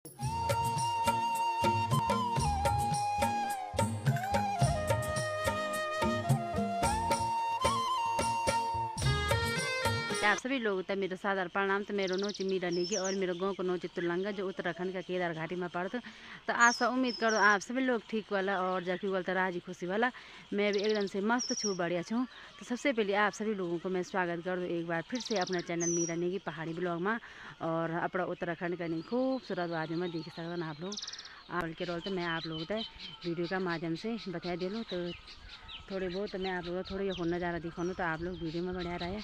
आप सभी लोग तो मेरे सादर प्रणाम। तो मेरो नोच मीरा नेगी और मेरे गांव को नोच तुलंगा जो उत्तराखंड का केदार घाटी में पड़ता। तो आशा उम्मीद करो आप सभी लोग ठीक वाला और जबकि बोलता राजी खुशी वाला। मैं भी एकदम से मस्त छूँ, बढ़िया छूँ। तो सबसे पहले आप सभी लोगों को मैं स्वागत कर दूँ एक बार फिर से अपना चैनल मीरा नेगी पहाड़ी ब्लॉग में। और अपना उत्तराखंड का नहीं खूबसूरत बाजू में देख सकते आप लोग। आप के रोल तो मैं आप लोगों को वीडियो का माध्यम से बता दे लूँ। तो थोड़े बहुत मैं आप लोगों को थोड़ी यह नज़ारा दिखाऊँ तो आप लोग वीडियो में बढ़िया रहे।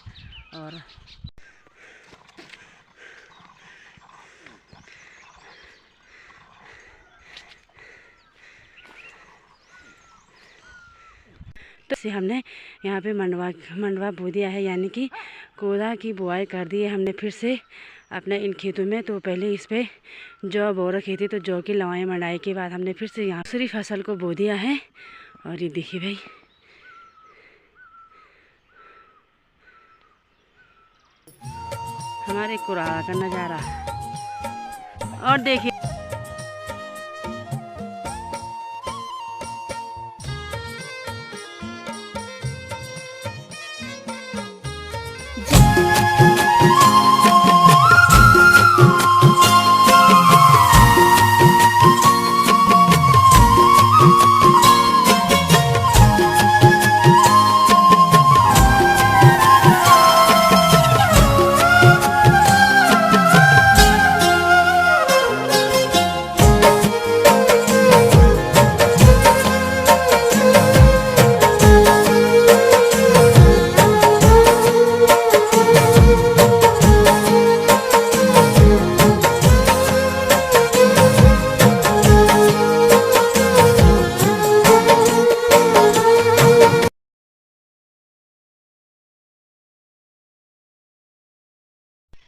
और तो से हमने यहाँ पे मंडवा बो दिया है, यानी कि कोदा की बुआई कर दी है हमने फिर से अपने इन खेतों में। तो पहले इस पे जौ बो रखी थी, तो जौ की लवाई मंडाई के बाद हमने फिर से यहाँ दूसरी फसल को बो दिया है। और ये देखिए भाई, हमारे कुराहा का नज़ारा। और देखिए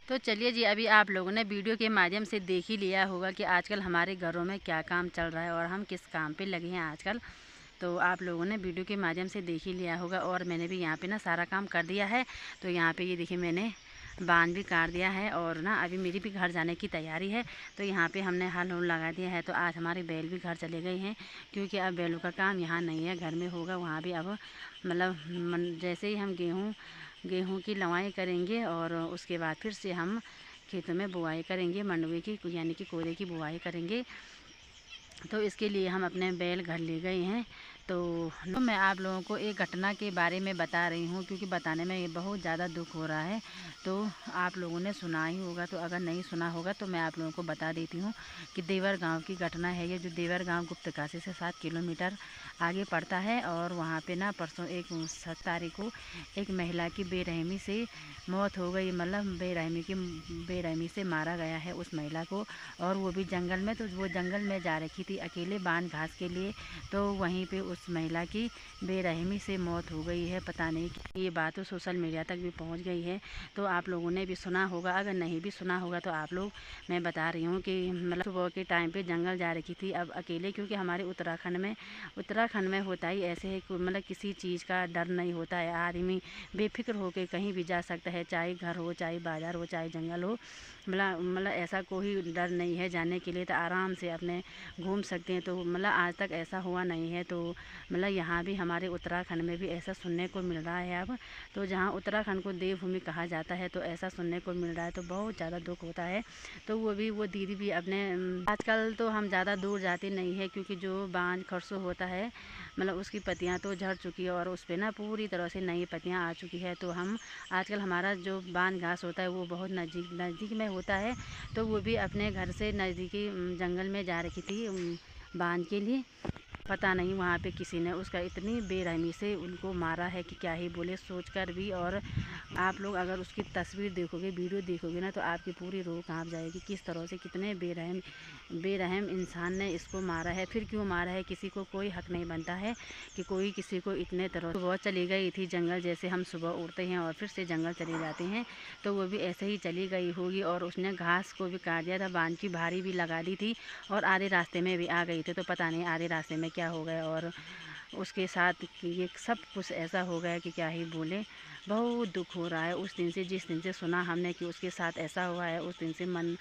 तो चलिए जी, अभी आप लोगों ने वीडियो के माध्यम से देख ही लिया होगा कि आजकल हमारे घरों में क्या काम चल रहा है और हम किस काम पे लगे हैं आजकल। तो आप लोगों ने वीडियो के माध्यम से देख ही लिया होगा। और मैंने भी यहाँ पे ना सारा काम कर दिया है। तो यहाँ पे ये देखिए मैंने बांध भी काट दिया है और ना अभी मेरी भी घर जाने की तैयारी है। तो यहाँ पे हमने हल उल लगा दिया है। तो आज हमारे बैल भी घर चले गए हैं, क्योंकि अब बैलों का काम यहाँ नहीं है, घर में होगा। वहाँ भी अब मतलब जैसे ही हम गेहूँ की लवाई करेंगे और उसके बाद फिर से हम खेतों में बुआई करेंगे, मंडवे की यानी कि कोदे की बुआई करेंगे। तो इसके लिए हम अपने बैल घर ले गए हैं। तो मैं आप लोगों को एक घटना के बारे में बता रही हूँ, क्योंकि बताने में ये बहुत ज़्यादा दुख हो रहा है। तो आप लोगों ने सुना ही होगा, तो अगर नहीं सुना होगा तो मैं आप लोगों को बता देती हूँ कि देवर गांव की घटना है ये। जो देवर गांव गुप्तकाशी से 7 किलोमीटर आगे पड़ता है। और वहाँ पे ना परसों 7 तारीख को एक महिला की बेरहमी से मौत हो गई। मतलब बेरहमी से मारा गया है उस महिला को। और वो भी जंगल में। तो वो जंगल में जा रखी थी अकेले बांध घास के लिए। तो वहीं पे उस महिला की बेरहमी से मौत हो गई है। पता नहीं कि ये बात तो सोशल मीडिया तक भी पहुंच गई है। तो आप लोगों ने भी सुना होगा, अगर नहीं भी सुना होगा तो आप लोग, मैं बता रही हूँ कि मतलब सुबह के टाइम पे जंगल जा रखी थी अब अकेले। क्योंकि हमारे उत्तराखंड में होता ही ऐसे है, मतलब किसी चीज़ का डर नहीं होता है। आदमी बेफिक्र होकर कहीं भी जा सकता है, चाहे घर हो, चाहे बाज़ार हो, चाहे जंगल हो। मतलब ऐसा कोई डर नहीं है जाने के लिए। तो आराम से अपने घूम सकते हैं। तो मतलब आज तक ऐसा हुआ नहीं है। तो मतलब यहाँ भी हमारे उत्तराखंड में भी ऐसा सुनने को मिल रहा है अब। तो जहाँ उत्तराखंड को देवभूमि कहा जाता है, तो ऐसा सुनने को मिल रहा है। तो बहुत ज़्यादा दुख होता है। तो वो दीदी भी अपने आजकल तो हम ज़्यादा दूर जाते नहीं है, क्योंकि जो बांझ खरसों होता है मतलब उसकी पत्तियाँ तो झड़ चुकी है और उस पर ना पूरी तरह से नई पत्तियाँ आ चुकी है। तो हम आजकल हमारा जो बांध घास होता है वो बहुत नज़दीक में होता है। तो वो भी अपने घर से नज़दीकी जंगल में जा रखी थी बांध के लिए। पता नहीं वहाँ पे किसी ने उसका इतनी बेरहमी से उनको मारा है कि क्या ही बोले सोचकर भी। और आप लोग अगर उसकी तस्वीर देखोगे, वीडियो देखोगे ना, तो आपकी पूरी रूह कांप जाएगी किस तरह से कितने बेरहम इंसान ने इसको मारा है। फिर क्यों मारा है, किसी को कोई हक नहीं बनता है कि कोई किसी को इतने तरह। सुबह चली गई थी जंगल, जैसे हम सुबह उठते हैं और फिर से जंगल चले जाते हैं। तो वो भी ऐसे ही चली गई होगी और उसने घास को भी काट दिया था, बांध की भारी भी लगा दी थी और आधे रास्ते में भी आ गई थी। तो पता नहीं आधे रास्ते में क्या हो गया और उसके साथ ये सब कुछ ऐसा हो गया कि क्या ही बोले। बहुत दुख हो रहा है उस दिन से, जिस दिन से सुना हमने कि उसके साथ ऐसा हुआ है। उस दिन से मन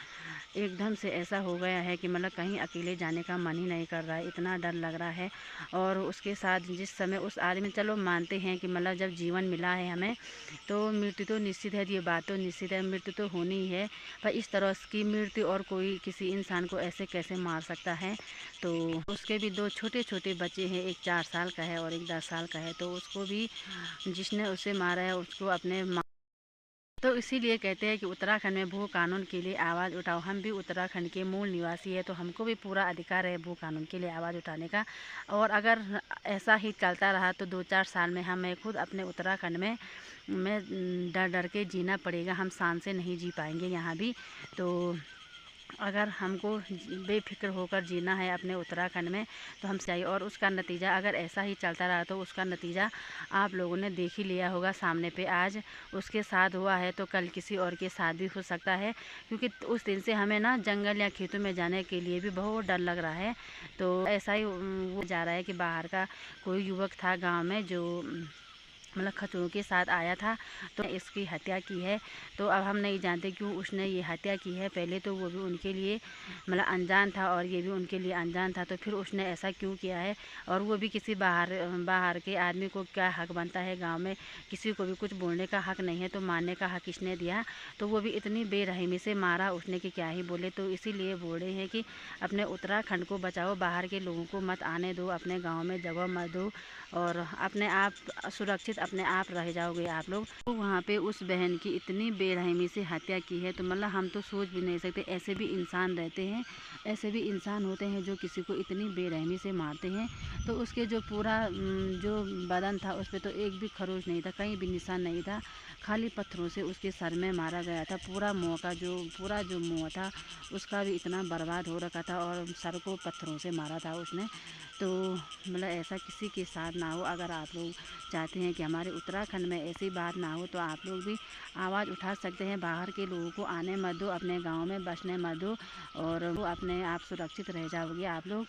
एकदम से ऐसा हो गया है कि मतलब कहीं अकेले जाने का मन ही नहीं कर रहा है, इतना डर लग रहा है। और उसके साथ जिस समय उस आदमी, चलो मानते हैं कि मतलब जब जीवन मिला है हमें तो मृत्यु तो निश्चित है, ये बात तो निश्चित है, मृत्यु तो होनी ही है। पर इस तरह की मृत्यु और कोई किसी इंसान को ऐसे कैसे मार सकता है। तो उसके भी 2 छोटे छोटे बच्चे हैं, एक 4 साल का है और एक 10 साल का है। तो उसको भी जिसने उसे मारा है उसको अपने तो इसीलिए कहते हैं कि उत्तराखंड में भू कानून के लिए आवाज़ उठाओ। हम भी उत्तराखंड के मूल निवासी है, तो हमको भी पूरा अधिकार है भू कानून के लिए आवाज़ उठाने का। और अगर ऐसा ही चलता रहा तो 2-4 साल में हमें खुद अपने उत्तराखंड में डर डर के जीना पड़ेगा, हम शान से नहीं जी पाएंगे यहाँ भी। तो अगर हमको बेफिक्र होकर जीना है अपने उत्तराखंड में तो हम चाहिए। और उसका नतीजा अगर ऐसा ही चलता रहा तो उसका नतीजा आप लोगों ने देख ही लिया होगा सामने पे। आज उसके साथ हुआ है तो कल किसी और के साथ भी हो सकता है, क्योंकि उस दिन से हमें ना जंगल या खेतों में जाने के लिए भी बहुत डर लग रहा है। तो ऐसा ही वो जा रहा है कि बाहर का कोई युवक था गाँव में जो मतलब खच्चरों के साथ आया था, तो इसकी हत्या की है। तो अब हम नहीं जानते क्यों उसने ये हत्या की है। पहले तो वो भी उनके लिए मतलब अनजान था और ये भी उनके लिए अनजान था, तो फिर उसने ऐसा क्यों किया है। और वो भी किसी बाहर के आदमी को क्या हक बनता है, गांव में किसी को भी कुछ बोलने का हक नहीं है, तो मारने का हक किसने दिया। तो वो भी इतनी बेरहमी से मारा उसने कि क्या ही बोले। तो इसीलिए बोल रहे हैं कि अपने उत्तराखंड को बचाओ, बाहर के लोगों को मत आने दो, अपने गाँव में जगह मत दो और अपने आप सुरक्षित अपने आप रह जाओगे आप लोग। तो वहाँ पे उस बहन की इतनी बेरहमी से हत्या की है, तो मतलब हम तो सोच भी नहीं सकते। ऐसे भी इंसान रहते हैं, ऐसे भी इंसान होते हैं जो किसी को इतनी बेरहमी से मारते हैं। तो उसके जो पूरा जो बदन था उस पर तो एक भी खरोच नहीं था, कहीं भी निशान नहीं था, खाली पत्थरों से उसके सर में मारा गया था। पूरा जो मुँह था उसका भी इतना बर्बाद हो रखा था और सर को पत्थरों से मारा था उसने। तो मतलब ऐसा किसी के साथ ना हो। अगर आप लोग चाहते हैं कि हमारे उत्तराखंड में ऐसी बात ना हो तो आप लोग भी आवाज़ उठा सकते हैं। बाहर के लोगों को आने मत दो, अपने गांव में बसने मत दो और वो अपने आप सुरक्षित रह जाओगे आप लोग।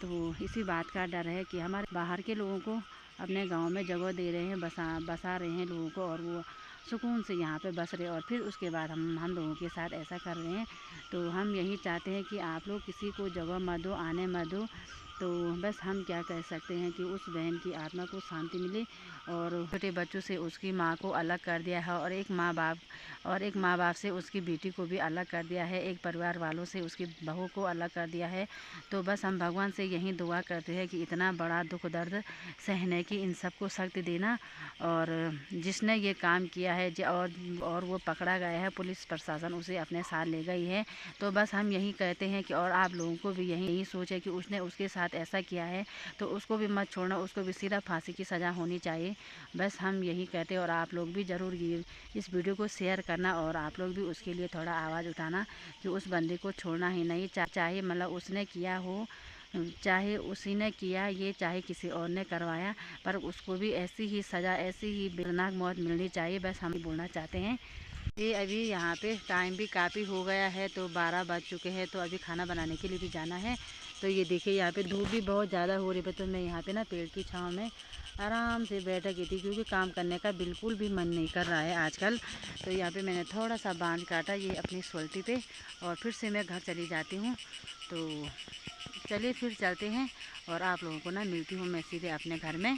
तो इसी बात का डर है कि हमारे बाहर के लोगों को अपने गांव में जगह दे रहे हैं, बसा रहे हैं लोगों को और वो सुकून से यहाँ पे बस रहे, और फिर उसके बाद हम लोगों के साथ ऐसा कर रहे हैं। तो हम यही चाहते हैं कि आप लोग किसी को जगह मत दो, आने मत दो। तो बस हम क्या कह सकते हैं कि उस बहन की आत्मा को शांति मिले। और छोटे बच्चों से उसकी माँ को अलग कर दिया है और एक माँ बाप से उसकी बेटी को भी अलग कर दिया है, एक परिवार वालों से उसकी बहू को अलग कर दिया है। तो बस हम भगवान से यही दुआ करते हैं कि इतना बड़ा दुख दर्द सहने की इन सबको शक्ति देना। और जिसने ये काम किया है और वो पकड़ा गया है, पुलिस प्रशासन उसे अपने साथ ले गई है। तो बस हम यही कहते हैं कि और आप लोगों को भी यही सोच है कि उसने उसके साथ ऐसा किया है तो उसको भी मत छोड़ना, उसको भी सीधा फांसी की सज़ा होनी चाहिए। बस हम यही कहते हैं। और आप लोग भी ज़रूर इस वीडियो को शेयर करना और आप लोग भी उसके लिए थोड़ा आवाज़ उठाना कि उस बंदे को छोड़ना ही नहीं। चाहे मतलब उसने किया हो, चाहे उसी ने किया ये, चाहे किसी और ने करवाया, पर उसको भी ऐसी ही सज़ा, ऐसी ही बेदर्दनाक मौत मिलनी चाहिए। बस हम बोलना चाहते हैं। ये अभी यहाँ पे टाइम भी काफ़ी हो गया है, तो 12 बज चुके हैं, तो अभी खाना बनाने के लिए भी जाना है। तो ये देखिए यहाँ पे धूप भी बहुत ज़्यादा हो रही है, तो मैं यहाँ पे ना पेड़ की छाँव में आराम से बैठ गई थी, क्योंकि काम करने का बिल्कुल भी मन नहीं कर रहा है आजकल। तो यहाँ पे मैंने थोड़ा सा बांध काटा ये अपनी सोल्टी पे और फिर से मैं घर चली जाती हूँ। तो चलिए फिर चलते हैं और आप लोगों को ना मिलती हूँ मैं सीधे अपने घर में।